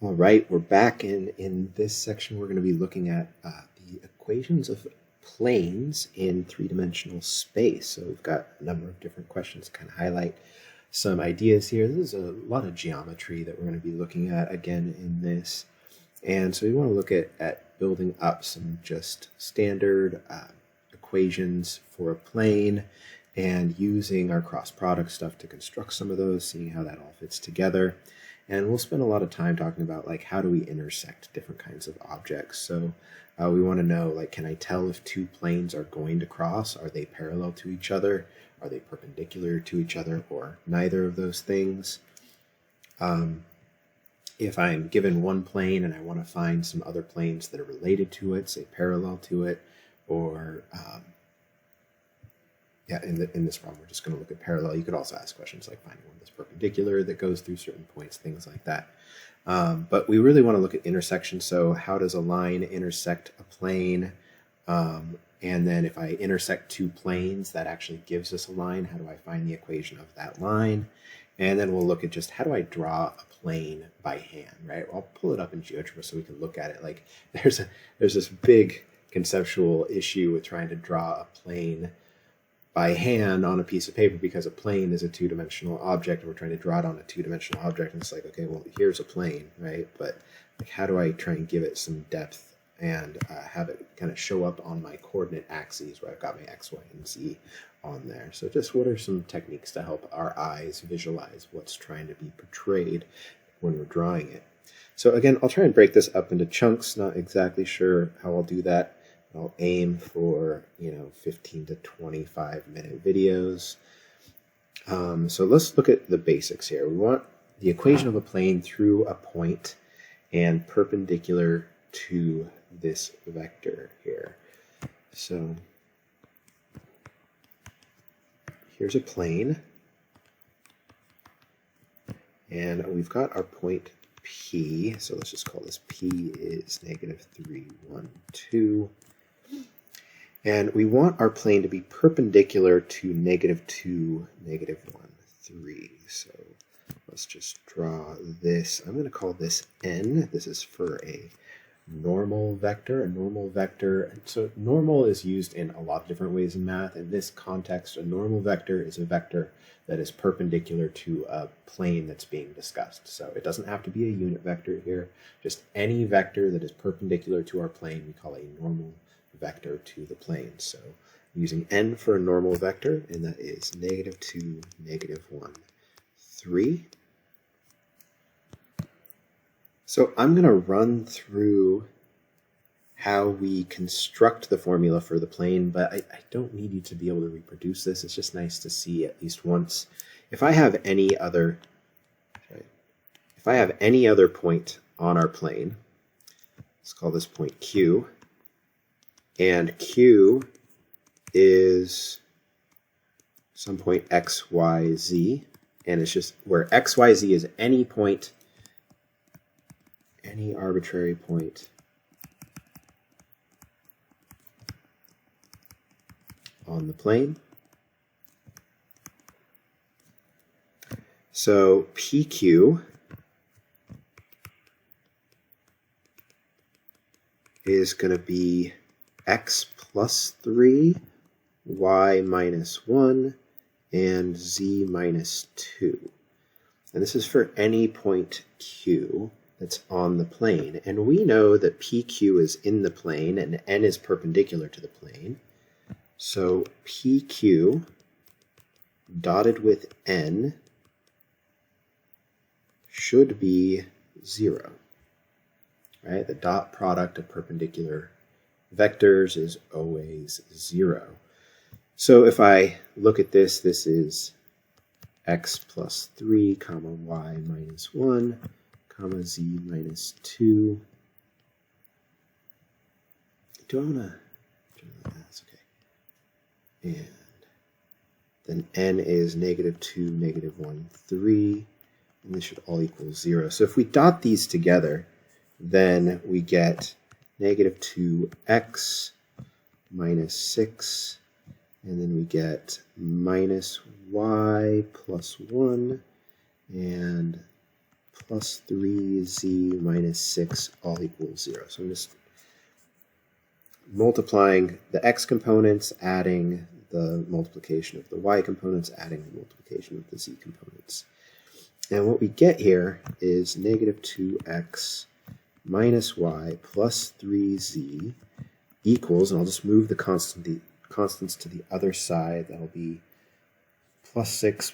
All right, we're back, and in this section we're going to be looking at the equations of planes in three-dimensional space. So we've got a number of different questions to kind of highlight some ideas here. This is a lot of geometry that we're going to be looking at again in this. And so we want to look at building up some just standard equations for a plane and using our cross product stuff to construct some of those, seeing how that all fits together. And we'll spend a lot of time talking about like how do we intersect different kinds of objects. So we want to know, like, can I tell if two planes are going to cross? Are they parallel to each other? Are they perpendicular to each other, or neither of those things? If I'm given one plane and I want to find some other planes that are related to it, say parallel to it, or in this problem, we're just going to look at parallel. You could also ask questions like finding one that's perpendicular that goes through certain points, things like that. But we really want to look at intersection. So how does a line intersect a plane? And then if I intersect two planes, that actually gives us a line. How do I find the equation of that line? And then we'll look at just how do I draw a plane by hand, right? I'll pull it up in GeoGebra so we can look at it. Like there's this big conceptual issue with trying to draw a plane by hand on a piece of paper, because a plane is a two-dimensional object and we're trying to draw it on a two-dimensional object, and it's like, okay, well, here's a plane, right? But like, how do I try and give it some depth and have it kind of show up on my coordinate axes where I've got my X, Y, and Z on there? So just what are some techniques to help our eyes visualize what's trying to be portrayed when we're drawing it? So again, I'll try and break this up into chunks. Not exactly sure how I'll do that. I'll aim for, 15 to 25 minute videos. So let's look at the basics here. We want the equation of a plane through a point and perpendicular to this vector here. So here's a plane, and we've got our point P. So let's just call this P is -3, 1, 2. And we want our plane to be perpendicular to -2, -1, 3. So let's just draw this. I'm going to call this N. This is for a normal vector. A normal vector. So normal is used in a lot of different ways in math. In this context, a normal vector is a vector that is perpendicular to a plane that's being discussed. So it doesn't have to be a unit vector here. Just any vector that is perpendicular to our plane we call a normal vector to the plane. So I'm using N for a normal vector, and that is -2, -1, 3. So I'm going to run through how we construct the formula for the plane, but I don't need you to be able to reproduce this. It's just nice to see at least once. If I have any other point on our plane, let's call this point Q, and Q is some point X, Y, Z, and it's just where X, Y, Z is any point, any arbitrary point on the plane. So PQ is going to be X plus 3, Y minus 1, and Z minus 2. And this is for any point Q that's on the plane. And we know that PQ is in the plane and N is perpendicular to the plane. So PQ dotted with N should be 0. Right? The dot product of perpendicular vectors is always 0. So if I look at this, this is X plus 3, comma Y minus 1, comma Z minus 2. Do I want to? That's okay. And then N is -2, -1, 3, and this should all equal 0. So if we dot these together, then we get -2x minus 6, and then we get minus y plus 1 and plus 3z minus 6 all equals 0. So I'm just multiplying the x components, adding the multiplication of the y components, adding the multiplication of the z components. And what we get here is negative 2x minus y plus 3z equals, and I'll just move the constants to the other side. That'll be plus 6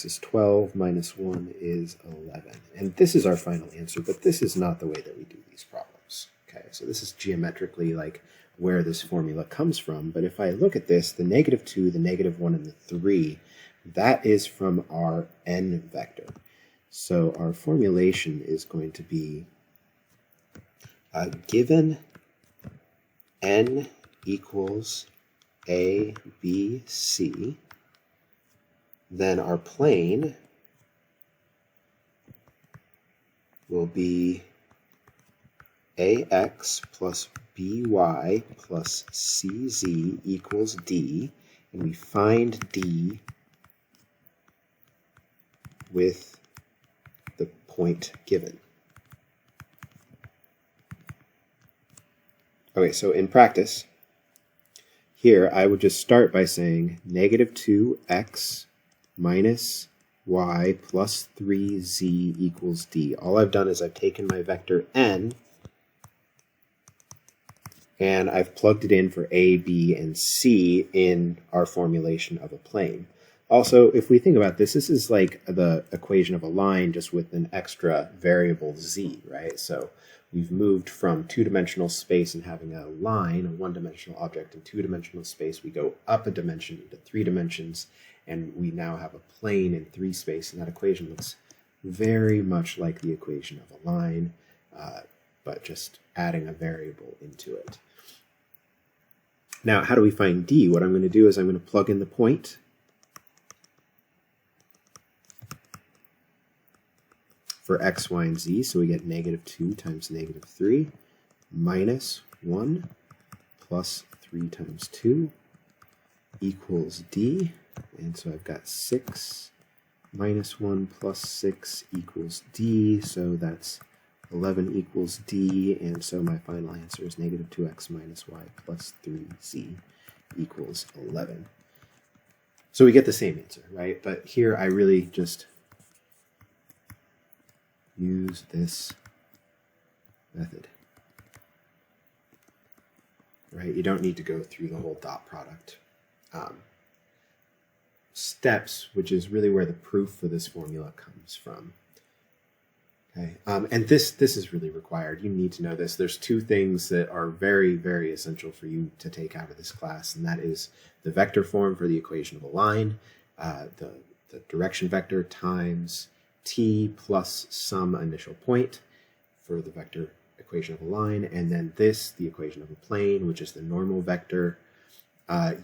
is 12, minus 1 is 11. And this is our final answer, but this is not the way that we do these problems. Okay, so this is geometrically like where this formula comes from. But if I look at this, the negative 2, the negative 1, and the 3, that is from our n vector. So our formulation is going to be given n equals a, b, c, then our plane will be ax plus by plus cz equals d, and we find d with the point given. Okay, so in practice, here I would just start by saying negative 2x minus y plus 3z equals d. All I've done is I've taken my vector n and I've plugged it in for a, b, and c in our formulation of a plane. Also, if we think about this, this is like the equation of a line just with an extra variable z, right? So we've moved from two-dimensional space and having a line, a one-dimensional object in two-dimensional space. We go up a dimension into 3 dimensions, and we now have a plane in 3 space, and that equation looks very much like the equation of a line, but just adding a variable into it. Now, how do we find d? What I'm going to do is I'm going to plug in the point for x, y, and z, so we get negative 2 times negative 3 minus 1 plus 3 times 2 equals d, and so I've got 6 minus 1 plus 6 equals d, so that's 11 equals d, and so my final answer is negative 2x minus y plus 3z equals 11. So we get the same answer, right? But here I really just use this method, right? You don't need to go through the whole dot product steps, which is really where the proof for this formula comes from. Okay, and this is really required. You need to know this. There's 2 things that are very, very essential for you to take out of this class, and that is the vector form for the equation of a line, the direction vector times t plus some initial point for the vector equation of a line, and then this, the equation of a plane, which is the normal vector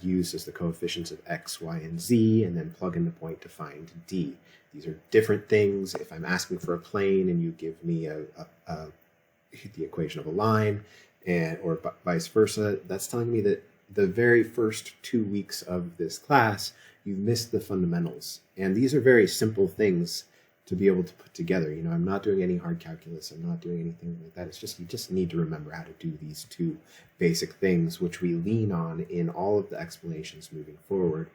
used as the coefficients of x, y, and z, and then plug in the point to find d. These are different things. If I'm asking for a plane and you give me the equation of a line, or vice versa, that's telling me that the very first 2 weeks of this class, you've missed the fundamentals. And these are very simple things to be able to put together. You know, I'm not doing any hard calculus. I'm not doing anything like that. It's just, you just need to remember how to do these 2 basic things, which we lean on in all of the explanations moving forward.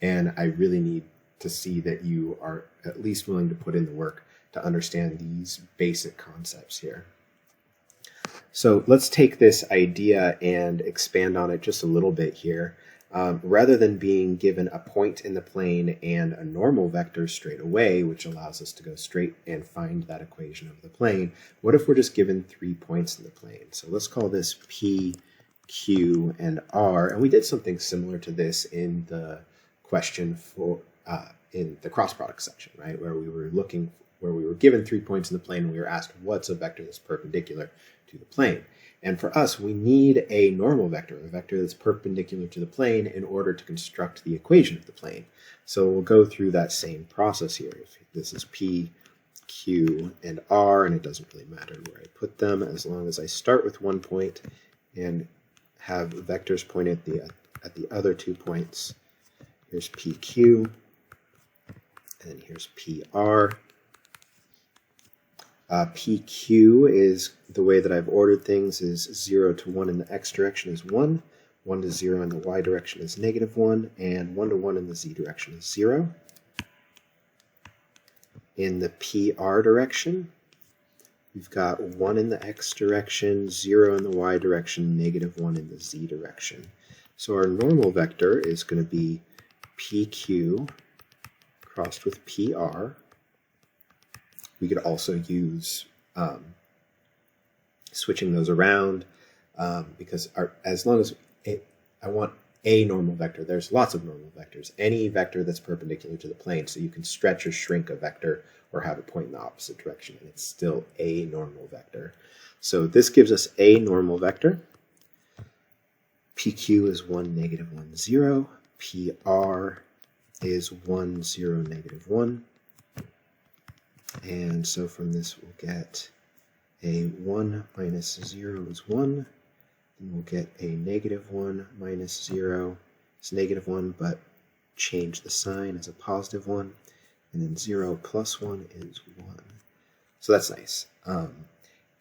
And I really need to see that you are at least willing to put in the work to understand these basic concepts here. So let's take this idea and expand on it just a little bit here. Rather than being given a point in the plane and a normal vector straight away, which allows us to go straight and find that equation of the plane, what if we're just given 3 points in the plane? So let's call this P, Q, and R. And we did something similar to this in the question for in the cross product section, right? Where we were given 3 points in the plane and we were asked what's a vector that's perpendicular to the plane. And for us, we need a normal vector, a vector that's perpendicular to the plane in order to construct the equation of the plane. So we'll go through that same process here. If this is P, Q, and R, and it doesn't really matter where I put them as long as I start with 1 point and have vectors point at the other 2 points. Here's PQ, and here's PR. PQ is the way that I've ordered things is 0 to 1 in the x direction is 1, 1 to 0 in the y direction is -1, and 1 to 1 in the z direction is 0. In the PR direction, we've got 1 in the x direction, 0 in the y direction, -1 in the z direction. So our normal vector is going to be PQ crossed with PR. We could also use switching those around because as long as I want a normal vector, there's lots of normal vectors. Any vector that's perpendicular to the plane, so you can stretch or shrink a vector or have it point in the opposite direction, and it's still a normal vector. So this gives us a normal vector. PQ is 1, -1, 0. PR is 1, 0, -1. And so from this we'll get a 1 minus 0 is 1. And we'll get a -1 minus 0 is -1, but change the sign as a +1. And then 0 plus 1 is 1. So that's nice.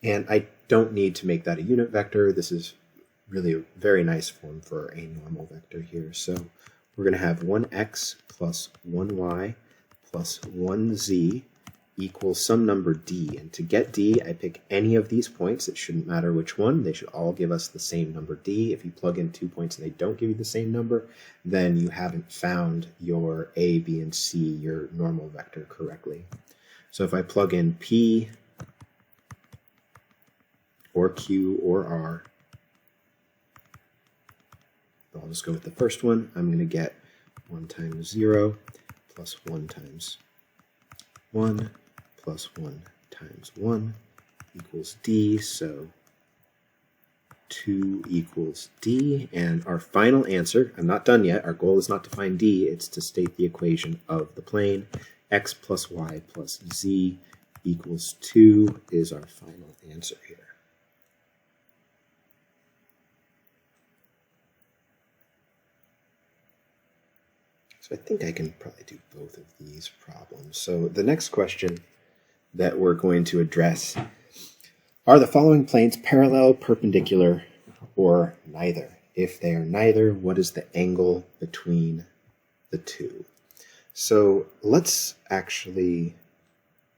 And I don't need to make that a unit vector. This is really a very nice form for a normal vector here. So we're going to have 1x plus 1y plus 1z equals some number d. And to get d, I pick any of these points. It shouldn't matter which one. They should all give us the same number d. If you plug in 2 points and they don't give you the same number, then you haven't found your a, b, and c, your normal vector, correctly. So if I plug in p or q or r, I'll just go with the first one. I'm going to get 1 times 0 plus 1 times 1 plus 1 times 1 equals d. So 2 equals d. And our final answer, I'm not done yet. Our goal is not to find d. It's to state the equation of the plane. X plus y plus z equals 2 is our final answer here. So I think I can probably do both of these problems. So the next question that we're going to address are the following planes parallel, perpendicular, or neither? If they are neither, what is the angle between the two? So let's actually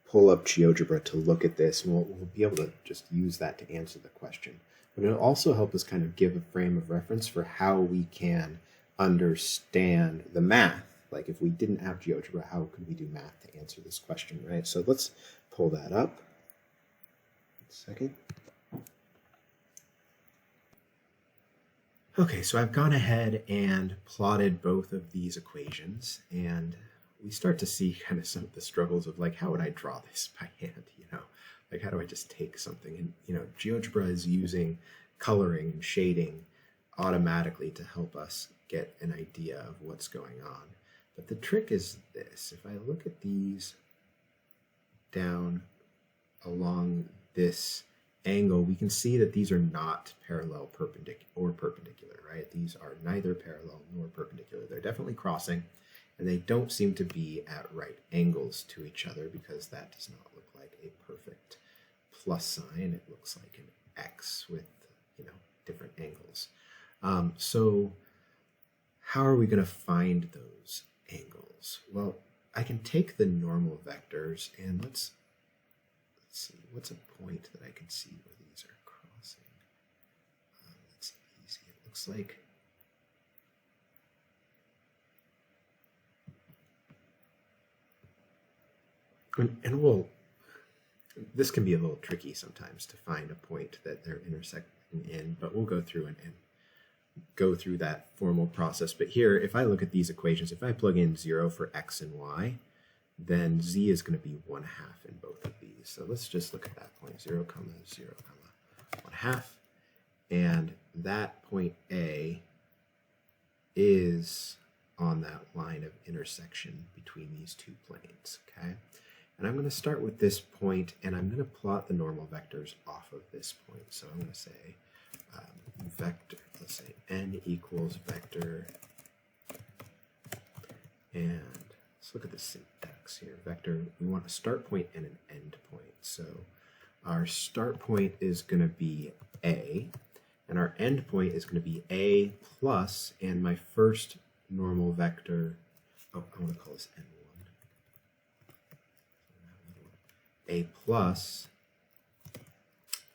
pull up GeoGebra to look at this, and we'll be able to just use that to answer the question. But it'll also help us kind of give a frame of reference for how we can understand the math. Like if we didn't have GeoGebra, how could we do math to answer this question, right? So let's pull that up. 1 second. Okay, so I've gone ahead and plotted both of these equations, and we start to see kind of some of the struggles of like, how would I draw this by hand, you know? Like, how do I just take something? And, you know, GeoGebra is using coloring and shading automatically to help us get an idea of what's going on. But the trick is this. If I look at these down along this angle, we can see that these are not parallel perpendicular, right? These are neither parallel nor perpendicular. They're definitely crossing, and they don't seem to be at right angles to each other because that does not look like a perfect plus sign. It looks like an X with, you know, different angles. So how are we going to find those angles? Well, I can take the normal vectors and let's see, what's a point that I can see where these are crossing? That's easy. It looks like this can be a little tricky sometimes to find a point that they're intersecting in, but we'll go through and go through that formal process. But here, if I look at these equations, if I plug in 0 for x and y, then z is going to be 1/2 in both of these. So let's just look at that point, 0, 0, 1/2. And that point A is on that line of intersection between these two planes, okay? And I'm going to start with this point, and I'm going to plot the normal vectors off of this point. So I'm going to say vector, let's say n equals vector, and let's look at the syntax here. Vector, we want a start point and an end point. So our start point is going to be A, and our end point is going to be A plus, and my first normal vector, oh, I want to call this N1, A plus,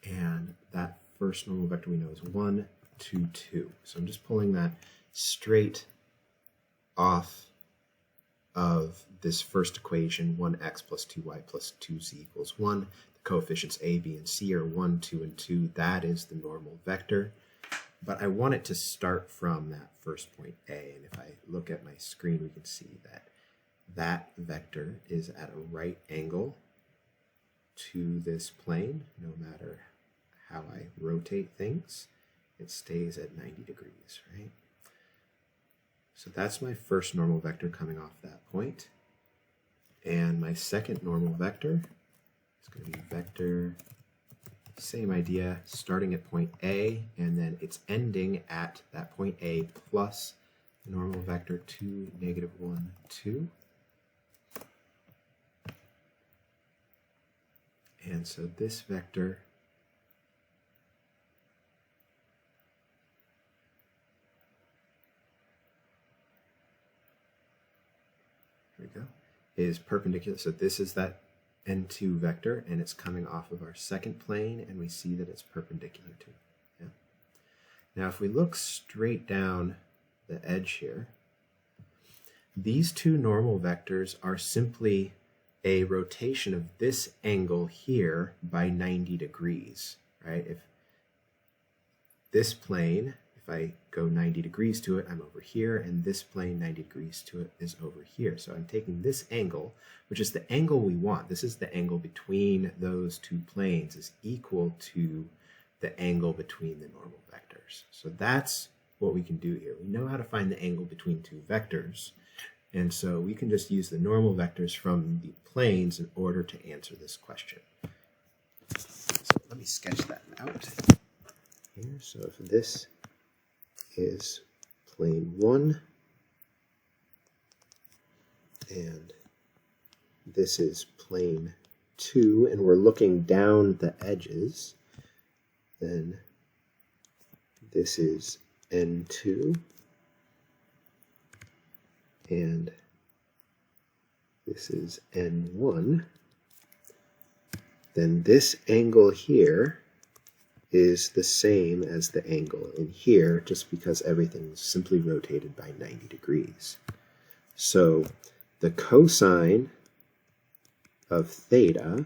and that first normal vector we know is 1, 2, 2. So I'm just pulling that straight off of this first equation, 1x plus 2y plus 2z equals 1. The coefficients a, b, and c are 1, 2, and 2. That is the normal vector. But I want it to start from that first point A. And if I look at my screen, we can see that that vector is at a right angle to this plane. No matter how I rotate things, it stays at 90 degrees, right? So that's my first normal vector coming off that point. And my second normal vector is going to be vector, same idea, starting at point A, and then it's ending at that point A plus the normal vector 2, negative 1, 2. And so this vector is perpendicular. So this is that N2 vector, and it's coming off of our second plane, and we see that it's perpendicular to it. Yeah. Now, if we look straight down the edge here, these two normal vectors are simply a rotation of this angle here by 90 degrees, right? If this plane, if I go 90 degrees to it, I'm over here, and this plane 90 degrees to it is over here. So I'm taking this angle, which is the angle we want. This is the angle between those two planes is equal to the angle between the normal vectors. So that's what we can do here. We know how to find the angle between two vectors, and so we can just use the normal vectors from the planes in order to answer this question. So let me sketch that out here. So if this is plane 1, and this is plane 2, and we're looking down the edges, then this is N2, and this is N1, then this angle here is the same as the angle in here, just because everything is simply rotated by 90 degrees. So the cosine of theta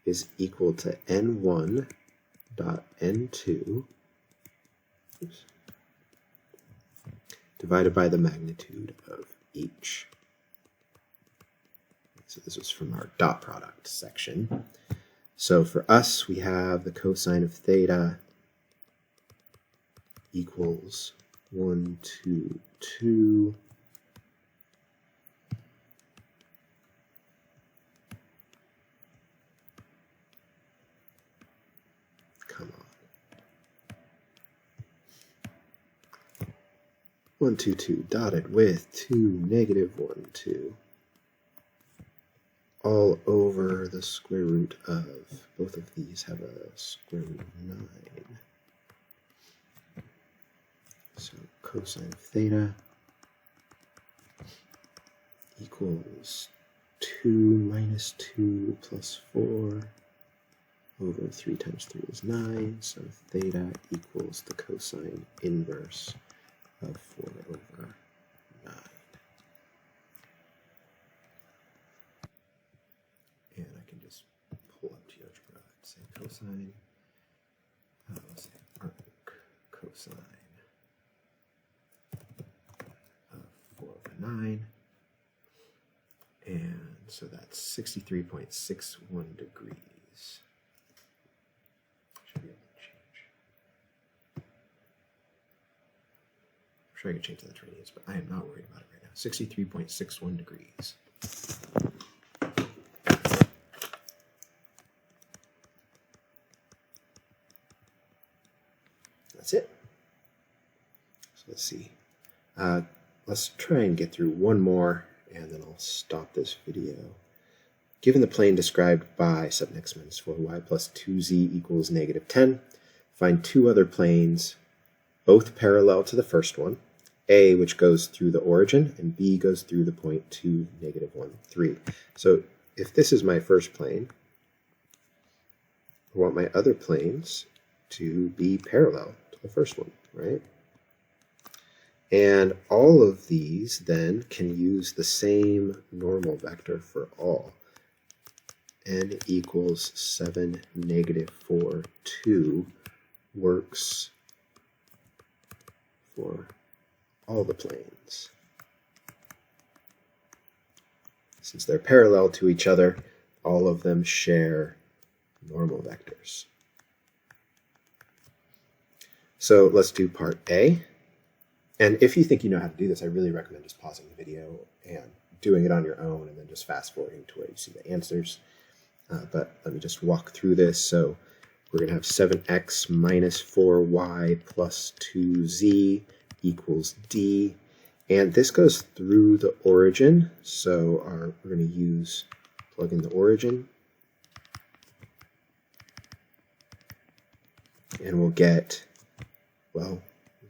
is equal to N1 dot N2 divided by the magnitude of each. So this was from our dot product section. So for us, we have the cosine of theta equals 1, 2, 2. Come on. 1, 2, 2 dotted with 2, negative 1, 2. All over the square root of, both of these have a square root of 9. So cosine of theta equals 2 minus 2 plus 4 over 3 times 3 is 9. So theta equals the cosine inverse of 4 over 9. And I can just pull up GeoGebra and say cosine, let's say arc cosine of 4 over 9. And so that's 63.61 degrees. Should be able to change. I'm sure I can change that to radians, but I am not worried about it right now. 63.61 degrees. That's it. So let's see. Let's try and get through one more, and then I'll stop this video. Given the plane described by 7x minus 4y plus 2z equals negative 10, find two other planes, both parallel to the first one, A, which goes through the origin, and B goes through the point 2, negative 1, 3. So if this is my first plane, I want my other planes to be parallel to the first one, right? And all of these then can use the same normal vector for all. N equals 7, negative 4, 2 works for all the planes. Since they're parallel to each other, all of them share normal vectors. So let's do part A. And if you think you know how to do this, I really recommend just pausing the video and doing it on your own and then just fast forwarding to where you see the answers. But let me just walk through this. So we're going to have 7x minus 4y plus 2z equals d. And this goes through the origin. So we're going to plug in the origin. And we'll get, well,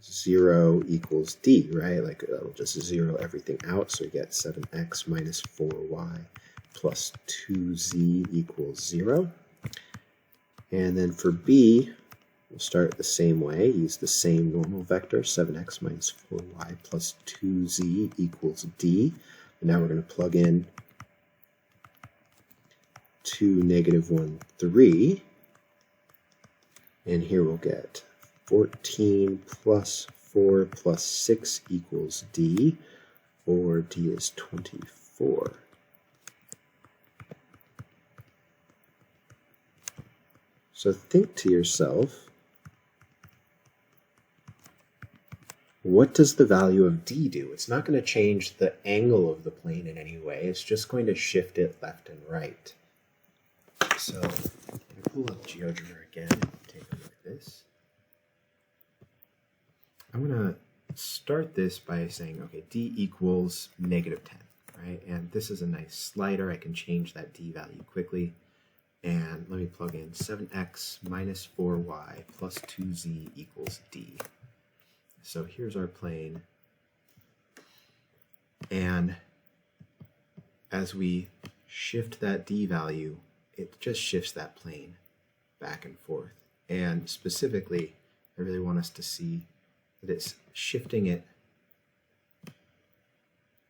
0 equals d, right? Like it'll just zero everything out. So we get 7x minus 4y plus 2z equals 0. And then for b, we'll start the same way, use the same normal vector, 7x minus 4y plus 2z equals d. And now we're going to plug in 2, negative 1, 3. And here we'll get 14 plus 4 plus 6 equals d, or d is 24. So think to yourself, what does the value of d do? It's not going to change the angle of the plane in any way. It's just going to shift it left and right. So let me pull up GeoGebra again and take a look at this. I'm going to start this by saying, okay, d equals negative 10, right? And this is a nice slider. I can change that d value quickly. And let me plug in 7x minus 4y plus 2z equals d. So here's our plane. And as we shift that d value, it just shifts that plane back and forth. And specifically, I really want us to see that it's shifting it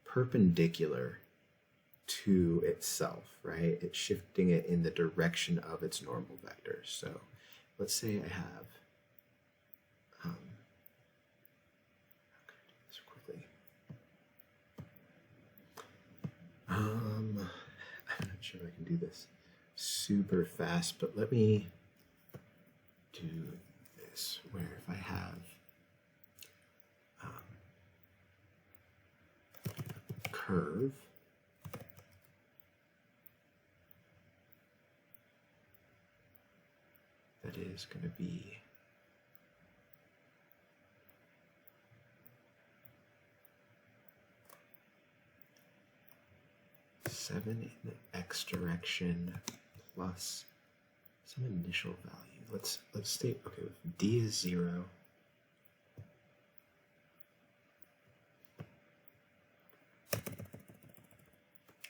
perpendicular to itself, right? It's shifting it in the direction of its normal vector. So let's say I have, this quickly. I'm not sure if I can do this super fast, but let me do this, where if I have a curve, that is going to be seven in the x direction plus some initial value. Let's state, okay, if d is 0,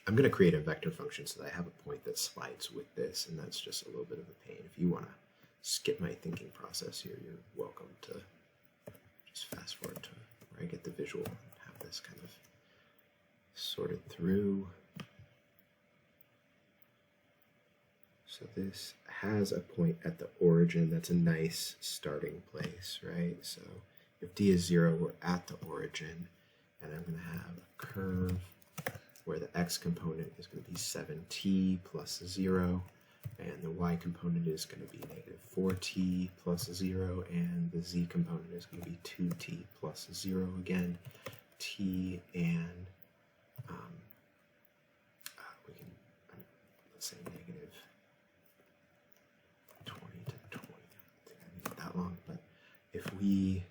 I'm going to create a vector function so that I have a point that slides with this, and that's just a little bit of a pain. If you want to skip my thinking process here, you're welcome to just fast forward to where I get the visual and have this kind of sorted through. So this has a point at the origin. That's a nice starting place, right? So if d is 0, we're at the origin, and I'm going to have a curve where the x component is going to be 7t plus 0, and the y component is going to be negative 4t plus 0, and the z component is going to be 2t plus 0 again, t, and we can, let's say negative 20 to 20. I don't think I need that long, but if we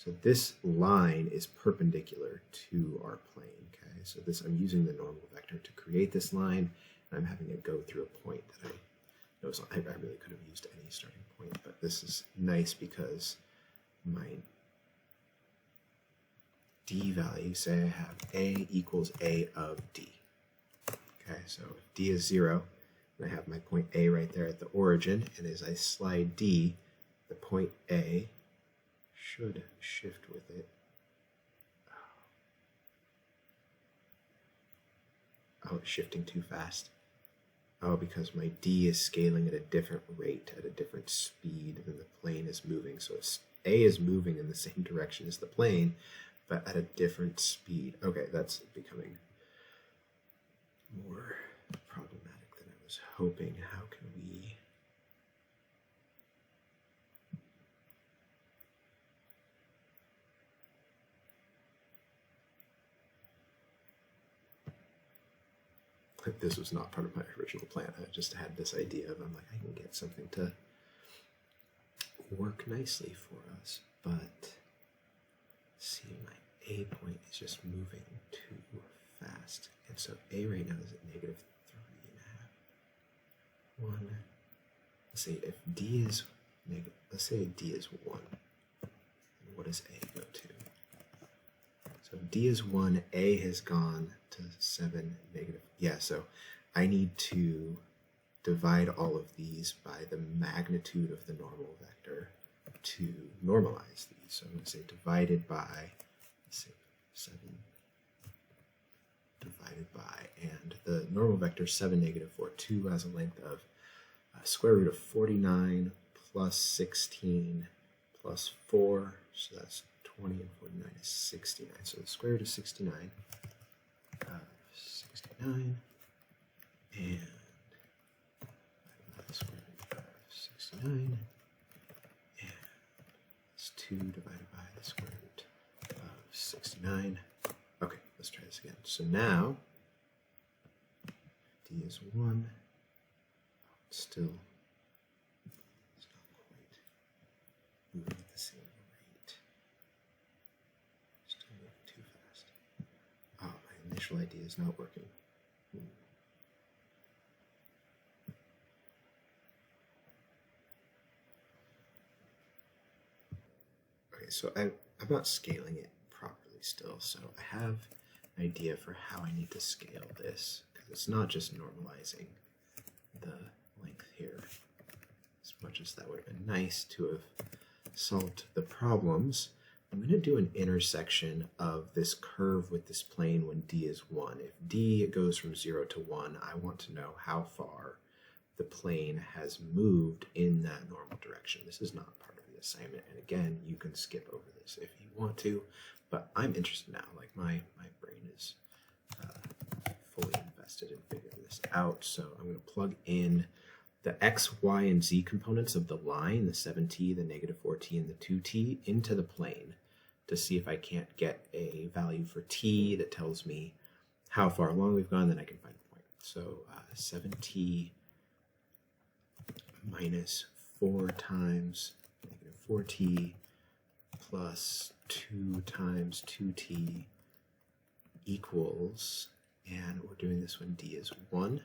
So this line is perpendicular to our plane. Okay, so this, I'm using the normal vector to create this line, and I'm having it go through a point that I notice. I really could have used any starting point, but this is nice because my d value, say I have a equals a of d. Okay, so if d is 0, and I have my point A right there at the origin, and as I slide D, the point A should shift with it. Oh, it's shifting too fast. Oh, because my D is scaling at a different rate, at a different speed than the plane is moving. So A is moving in the same direction as the plane, but at a different speed. Okay, that's becoming more problematic than I was hoping. How can we... This was not part of my original plan. I just had this idea of, I'm like, I can get something to work nicely for us, but see, my A point is just moving too fast. And so A right now is at -3.5. 1. Let's say if D is negative, let's say D is 1. What does A go to? So if D is 1, A has gone to 7 negative. Yeah, so I need to divide all of these by the magnitude of the normal vector to normalize these. So I'm going to say divided by, let's say 7 divided by, and the normal vector 7, -4, 2 has a length of square root of 49 plus 16 plus 4, so that's 20, and 49 is 69. So the square root of 69, and the square root of 69, and it's 2 divided by the square root of 69. Okay, let's try this again. So now D is 1. Still, it's not quite moving at the same rate. Still moving too fast. Oh, my initial idea is not working. Okay, so I'm not scaling it properly still, so I have an idea for how I need to scale this, because it's not just normalizing the length here. As much as that would have been nice to have solved the problems, I'm going to do an intersection of this curve with this plane when D is 1. If D goes from 0 to 1, I want to know how far the plane has moved in that normal direction. This is not part of the assignment, and again, you can skip over this if you want to, but I'm interested now. Like my brain is fully invested in figuring this out, so I'm going to plug in the x, y, and z components of the line, the 7t, the -4t, and the 2t, into the plane to see if I can't get a value for t that tells me how far along we've gone, then I can find the point. So 7t minus 4 times -4t plus 2 times 2t equals, and we're doing this when d is 1.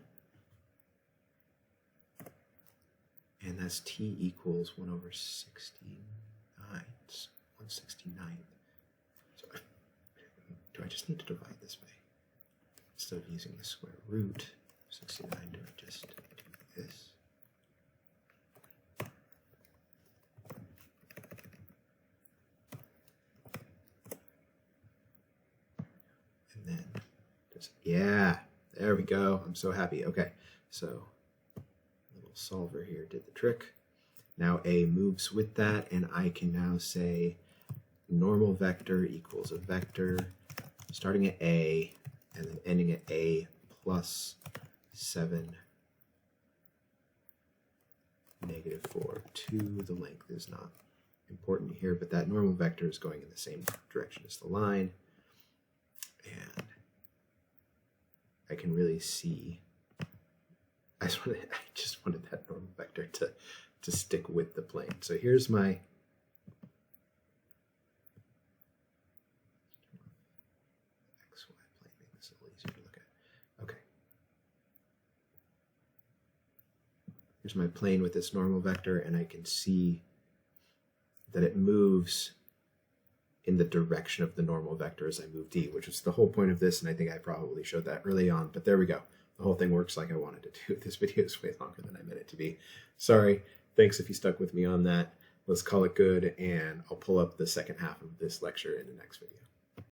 And that's t equals 1 over 69. It's 1/69. So do I just need to divide this by, instead of using the square root of 69, do I just do this? And then just, yeah, there we go. I'm so happy. Okay, so solver here did the trick. Now A moves with that, and I can now say normal vector equals a vector starting at A and then ending at A plus 7 -4. 2, the length is not important here, but that normal vector is going in the same direction as the line, and I can really see I just wanted that normal vector to stick with the plane. So here's my here's my plane with this normal vector, and I can see that it moves in the direction of the normal vector as I move d, which was the whole point of this, and I think I probably showed that early on, but there we go. The whole thing works like I wanted it to. This video is way longer than I meant it to be. Sorry. Thanks if you stuck with me on that. Let's call it good, and I'll pull up the second half of this lecture in the next video.